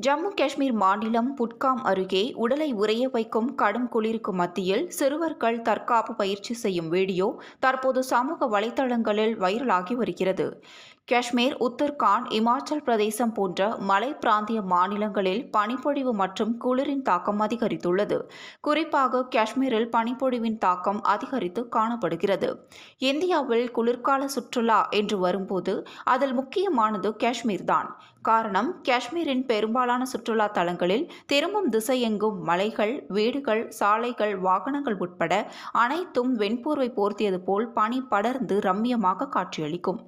ஜம்மு காஷ்மீர் மாநிலம் புட்காம் அருகே உடலை உறைய வைக்கும் கடும் குளிருக்கு மத்தியில் சிறுவர்கள் தற்காப்பு பயிற்சி செய்யும் வீடியோ தற்போது சமூக வலைதளங்களில் வைரலாகி வருகிறது. காஷ்மீர், உத்தரகாண்ட், இமாச்சல் பிரதேசம் போன்ற மலை பிராந்திய மாநிலங்களில் பனிப்பொழிவு மற்றும் குளிரின் தாக்கம் அதிகரித்துள்ளது. குறிப்பாக காஷ்மீரில் பனிப்பொழிவின் தாக்கம் அதிகரித்து காணப்படுகிறது. இந்தியாவில் குளிர்கால சுற்றுலா என்று வரும்போது அதில் முக்கியமானது காஷ்மீர்தான். காரணம், காஷ்மீரின் பெரும்பாலான சுற்றுலா தலங்களில் திரும்பும் திசையெங்கும் மலைகள், வீடுகள், சாலைகள், வாகனங்கள் உட்பட அனைத்தும் வெண்போர்வை போர்த்தியது போல் பனி படர்ந்து ரம்மியமாக காட்சியளிக்கும்.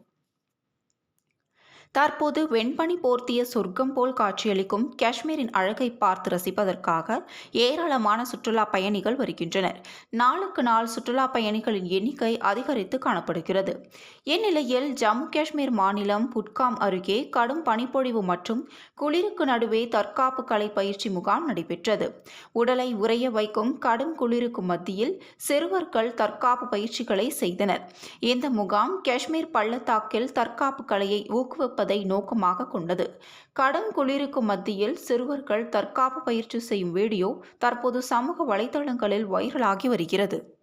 தற்போது வெண்பனி போர்த்திய சொர்க்கம் போல் காட்சியளிக்கும் காஷ்மீரின் அழகை பார்த்து ரசிப்பதற்காக ஏராளமான சுற்றுலா பயணிகள் வருகின்றனர். நாளுக்கு நாள் சுற்றுலா பயணிகளின் எண்ணிக்கை அதிகரித்து காணப்படுகிறது. இந்நிலையில் ஜம்மு காஷ்மீர் மாநிலம் புட்காம் அருகே கடும் பனிப்பொழிவு மற்றும் குளிருக்கு நடுவே தற்காப்பு கலை பயிற்சி முகாம் நடைபெற்றது. உடலை உறைய வைக்கும் கடும் குளிருக்கு மத்தியில் சிறுவர்கள் தற்காப்பு பயிற்சிகளை செய்தனர். இந்த முகாம் காஷ்மீர் பள்ளத்தாக்கில் தற்காப்பு கலையை ஊக்குவிப்பதை நோக்கமாக கொண்டது. கடும் குளிருக்கு மத்தியில் சிறுவர்கள் தற்காப்பு பயிற்சி செய்யும் வீடியோ தற்போது சமூக வலைதளங்களில் வைரலாகி வருகிறது.